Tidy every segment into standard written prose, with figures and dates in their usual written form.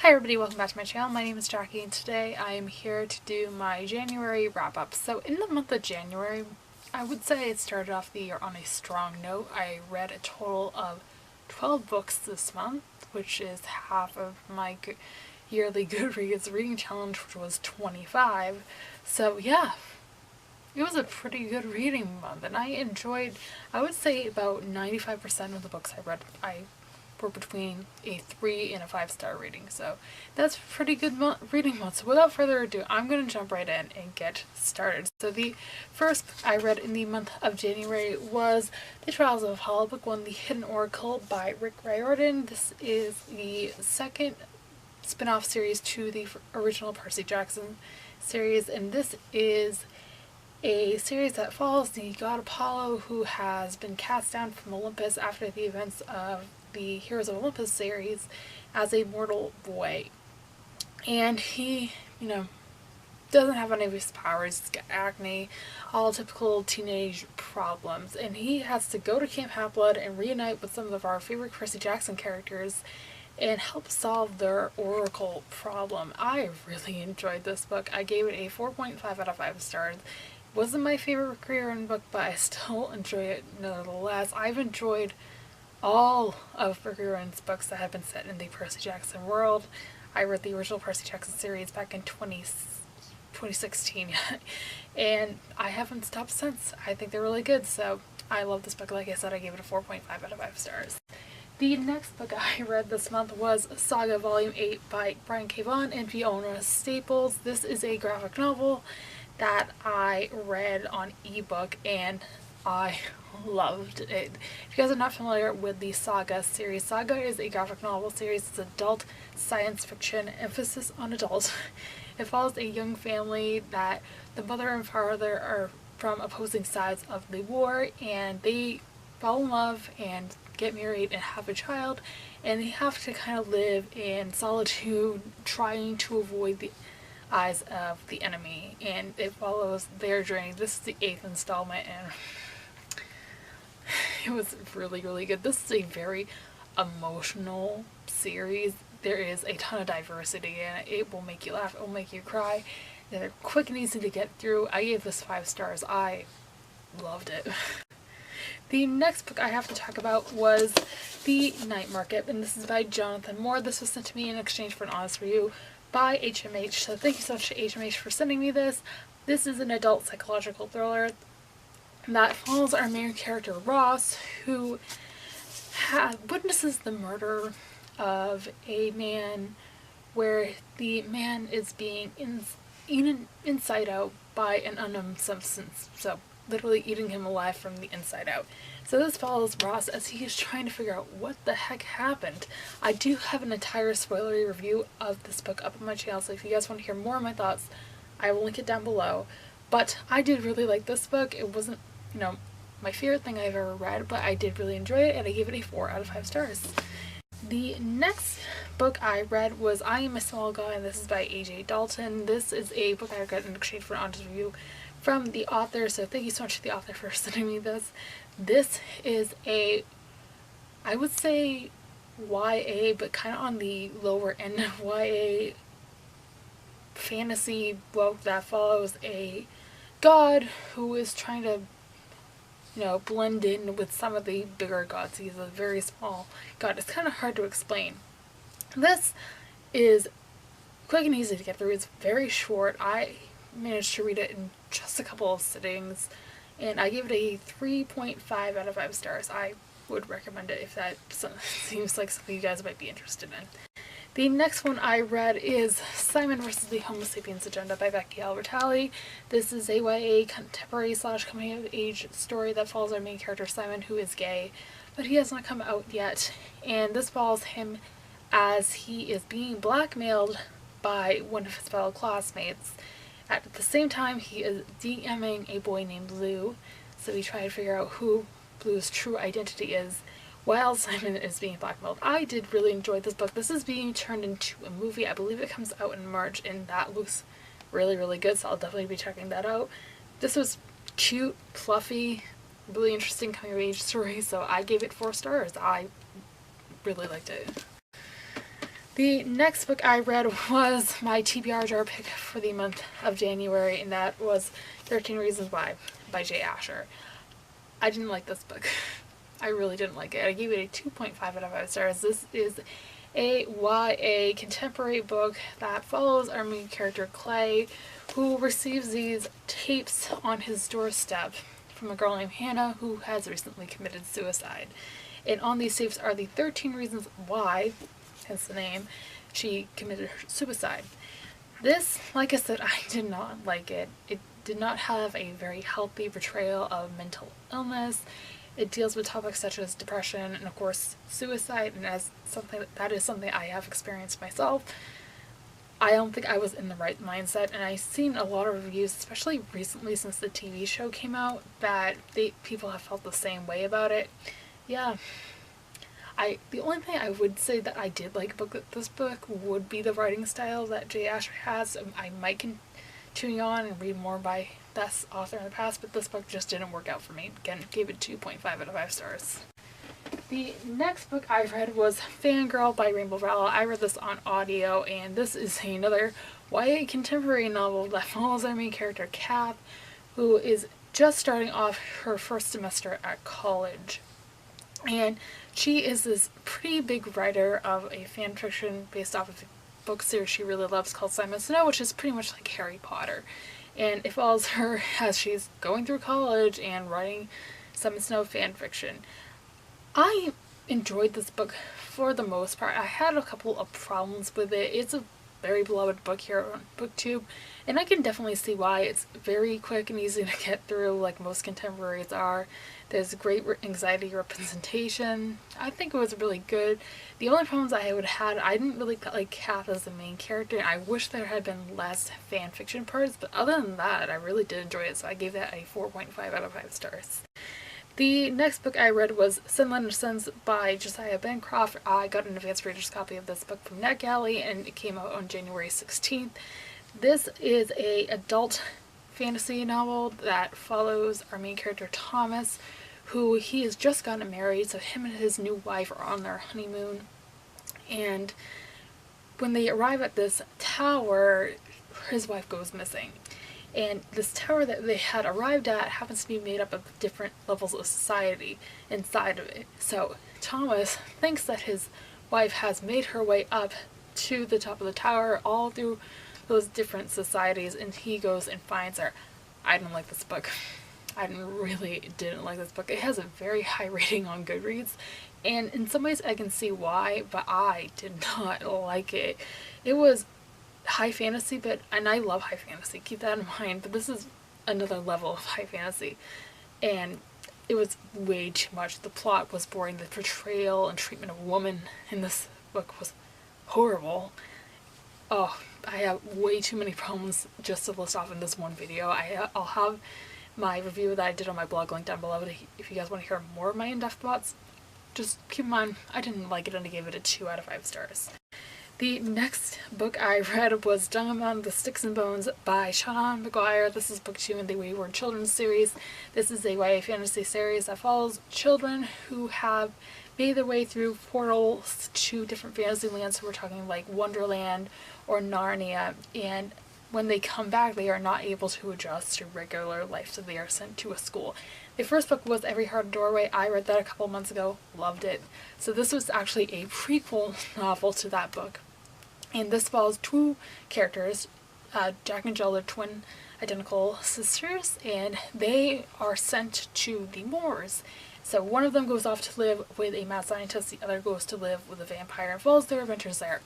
Hi everybody, welcome back to my channel. My name is Jackie and today I am here to do my January wrap-up. So in the month of January, I would say it started off the year on a strong note. I read a total of 12 books this month, which is half of my yearly Goodreads reading challenge, which was 25. So yeah, it was a pretty good reading month and I enjoyed, I would say about 95% of the books I read, were between a 3 and a 5-star rating, so that's a pretty good reading month. So without further ado, I'm going to jump right in and get started. So the first book I read in the month of January was The Trials of Apollo, Book 1, The Hidden Oracle by Rick Riordan. This is the second spin-off series to the original Percy Jackson series, and this is a series that follows the god Apollo, who has been cast down from Olympus after the events of the Heroes of Olympus series as a mortal boy. And he, doesn't have any of his powers. He's got acne, all typical teenage problems. And he has to go to Camp Half-Blood and reunite with some of our favorite Percy Jackson characters and help solve their Oracle problem. I really enjoyed this book. I gave it a 4.5 out of 5 stars. It wasn't my favorite Rick Riordan book, but I still enjoy it nevertheless. I've enjoyed all of Rick Riordan's books that have been set in the Percy Jackson world. I read the original Percy Jackson series back in 2016, and I haven't stopped since. I think they're really good, so I love this book. Like I said, I gave it a 4.5 out of 5 stars. The next book I read this month was Saga Volume 8 by Brian K. Vaughan and Fiona Staples. This is a graphic novel that I read on ebook and I loved it. If you guys are not familiar with the Saga series, Saga is a graphic novel series. It's adult science fiction, emphasis on adult. It follows a young family that the mother and father are from opposing sides of the war, and they fall in love and get married and have a child, and they have to kind of live in solitude, trying to avoid the eyes of the enemy, and it follows their journey. This is the 8th installment, and it was really, really good. This is a very emotional series. There is a ton of diversity in it. It will make you laugh, it will make you cry. They're quick and easy to get through. I gave this 5 stars. I loved it. The next book I have to talk about was The Night Market, and this is by Jonathan Moore. This was sent to me in exchange for an honest review by HMH, so thank you so much to HMH for sending me this. This is an adult psychological thriller that follows our main character Ross, who witnesses the murder of a man where the man is being eaten inside out by an unknown substance, so literally eating him alive from the inside out. So this follows Ross as he is trying to figure out what the heck happened. I do have an entire spoilery review of this book up on my channel, so if you guys want to hear more of my thoughts, I will link it down below. But I did really like this book. It wasn't, my favorite thing I've ever read, but I did really enjoy it, and I gave it a 4 out of 5 stars. The next book I read was I Am a Small Guy, and this is by A.J. Dalton. This is a book I got in exchange for an honest review from the author, so thank you so much to the author for sending me this. This is a, I would say YA, but kind of on the lower end of YA fantasy book that follows a god who is trying to blend in with some of the bigger gods. He's a very small god. It's kind of hard to explain. This is quick and easy to get through. It's very short. I managed to read it in just a couple of sittings, and I gave it a 3.5 out of 5 stars. I would recommend it if that seems like something you guys might be interested in. The next one I read is Simon vs. the Homo Sapiens Agenda by Becky Albertalli. This is a YA contemporary / coming of age story that follows our main character Simon, who is gay, but he has not come out yet, and this follows him as he is being blackmailed by one of his fellow classmates. At the same time, he is DMing a boy named Lou, so we try to figure out who Blue's true identity is while Simon is being blackmailed. I did really enjoy this book. This is being turned into a movie. I believe it comes out in March, and that looks really, really good, so I'll definitely be checking that out. This was cute, fluffy, really interesting coming of age story, so I gave it 4 stars. I really liked it. The next book I read was my TBR jar pick for the month of January, and that was 13 Reasons Why by Jay Asher. I didn't like this book. I really didn't like it. I gave it a 2.5 out of 5 stars. This is a YA contemporary book that follows our main character Clay, who receives these tapes on his doorstep from a girl named Hannah who has recently committed suicide. And on these tapes are the 13 reasons why, hence the name, she committed suicide. This, like I said, I did not like it. It did not have a very healthy portrayal of mental illness. It deals with topics such as depression and, of course, suicide, and as something that is something I have experienced myself. I don't think I was in the right mindset, and I've seen a lot of reviews, especially recently since the TV show came out, that people have felt the same way about it. Yeah. The only thing I would say that I did like about this book would be the writing style that Jay Asher has. I might continue on and read more by this author in the past, but this book just didn't work out for me. Again, gave it 2.5 out of 5 stars. The next book I read was Fangirl by Rainbow Rowell. I read this on audio, and this is another YA contemporary novel that follows our main character, Kath, who is just starting off her first semester at college. And she is this pretty big writer of a fan fiction based off of a book series she really loves called Simon Snow, which is pretty much like Harry Potter. And it follows her as she's going through college and writing Simon Snow fan fiction. I enjoyed this book for the most part. I had a couple of problems with it. It's a very beloved book here on BookTube, and I can definitely see why. It's very quick and easy to get through, like most contemporaries are. There's great anxiety representation. I think it was really good. The only problems I would have had, I didn't really like Kath as the main character, and I wish there had been less fan fiction parts, but other than that, I really did enjoy it, so I gave that a 4.5 out of 5 stars. The next book I read was Sunlight and Sons by Josiah Bancroft. I got an advanced reader's copy of this book from NetGalley, and it came out on January 16th. This is a adult fantasy novel that follows our main character Thomas, who he has just gotten married, so him and his new wife are on their honeymoon. And when they arrive at this tower, his wife goes missing. And this tower that they had arrived at happens to be made up of different levels of society inside of it. So Thomas thinks that his wife has made her way up to the top of the tower all through those different societies, and he goes and finds her. I didn't like this book. I really didn't like this book. It has a very high rating on Goodreads, and in some ways I can see why, but I did not like it. It was high fantasy, and I love high fantasy, keep that in mind, but this is another level of high fantasy, and it was way too much. The plot was boring, the portrayal and treatment of women in this book was horrible. Oh, I have way too many problems just to list off in this one video. I'll have my review that I did on my blog linked down below if you guys want to hear more of my in-depth thoughts. Just keep in mind, I didn't like it and I gave it a 2 out of 5 stars. The next book I read was Dung Among the Sticks and Bones by Sean McGuire. This is book 2 in the We Were Children series. This is a YA fantasy series that follows children who have made their way through portals to different fantasy lands. So we're talking like Wonderland or Narnia, and when they come back they are not able to adjust to regular life, so they are sent to a school. The first book was Every Heart a Doorway. I read that a couple months ago, loved it. So this was actually a prequel novel to that book. And this follows 2 characters, Jack and Jill, are twin identical sisters, and they are sent to the moors. So one of them goes off to live with a mad scientist, the other goes to live with a vampire, and follows their adventures there.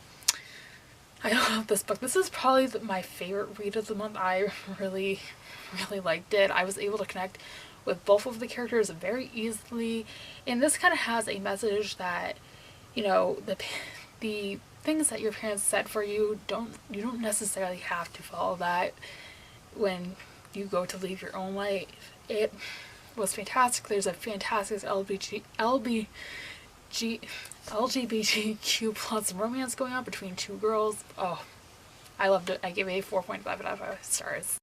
I love this book. This is probably my favorite read of the month. I really liked it. I was able to connect with both of the characters very easily, and this kind of has a message that, you know, the things that your parents set for you, you don't necessarily have to follow that when you go to live your own life. It was fantastic. There's a fantastic LGBTQ plus romance going on between 2 girls. Oh, I loved it. I gave it a 4.5 out of 5 stars.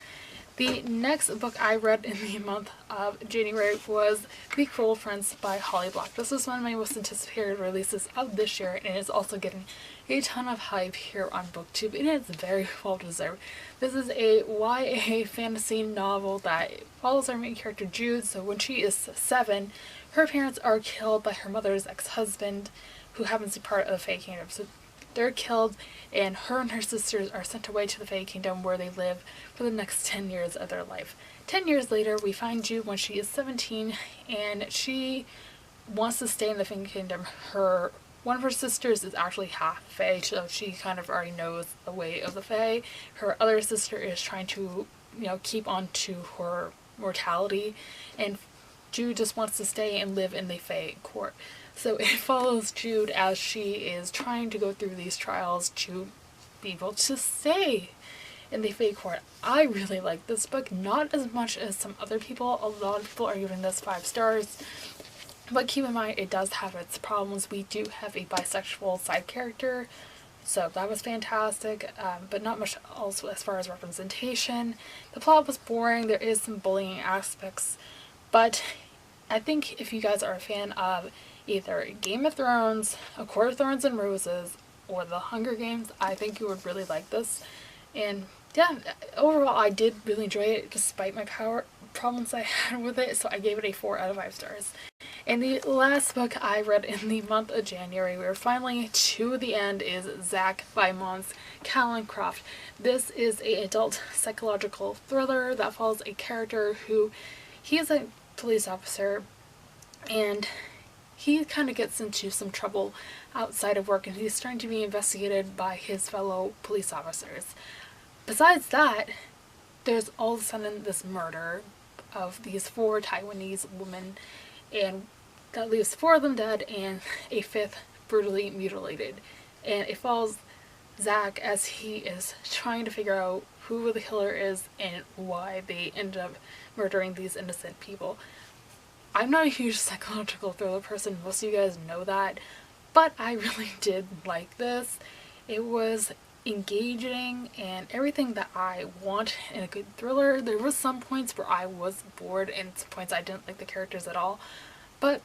The next book I read in the month of January was The Cruel Prince by Holly Black. This is one of my most anticipated releases of this year, and it is also getting a ton of hype here on BookTube, and it's very well deserved. This is a YA fantasy novel that follows our main character Jude. So when she is 7, her parents are killed by her mother's ex-husband, who happens to be part of the Fae Kingdom. So they're killed, and her sisters are sent away to the Fae Kingdom, where they live for the next 10 years of their life. 10 years later, we find Jude when she is 17, and she wants to stay in the Fae Kingdom. One of her sisters is actually half Fae, so she kind of already knows the way of the Fae. Her other sister is trying to, keep on to her mortality, and Jude just wants to stay and live in the Fae court. So it follows Jude as she is trying to go through these trials to be able to stay in the Fae court. I really like this book, not as much as some other people. A lot of people are giving this 5 stars. But keep in mind, it does have its problems. We do have a bisexual side character, so that was fantastic, but not much else as far as representation. The plot was boring. There is some bullying aspects, but I think if you guys are a fan of either Game of Thrones, A Court of Thorns and Roses, or The Hunger Games, I think you would really like this. And yeah, overall I did really enjoy it despite my problems I had with it, so I gave it a 4 out of 5 stars. And the last book I read in the month of January, we're finally to the end, is Zack by Kalyn Croft. This is an adult psychological thriller that follows a character who, he is a police officer, and he kind of gets into some trouble outside of work, and he's starting to be investigated by his fellow police officers. Besides that, there's all of a sudden this murder of these 4 Taiwanese women, and that leaves 4 of them dead and a 5th brutally mutilated. And it follows Zack as he is trying to figure out who the killer is and why they ended up murdering these innocent people. I'm not a huge psychological thriller person, most of you guys know that, but I really did like this. It was engaging and everything that I want in a good thriller. There was some points where I was bored and some points I didn't like the characters at all, but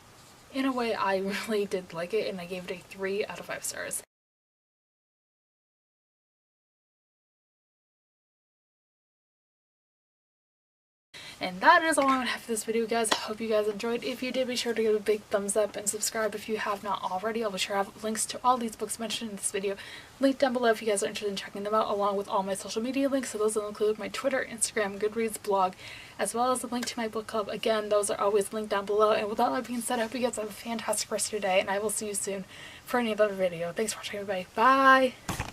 in a way I really did like it, and I gave it a 3 out of 5 stars. And that is all I'm going to have for this video, guys. I hope you guys enjoyed. If you did, be sure to give a big thumbs up and subscribe if you have not already. I'll be sure to have links to all these books mentioned in this video linked down below if you guys are interested in checking them out, along with all my social media links. So those will include my Twitter, Instagram, Goodreads, blog, as well as the link to my book club. Again, those are always linked down below. And with all that being said, I hope you guys have a fantastic rest of your day, and I will see you soon for another video. Thanks for watching, everybody. Bye!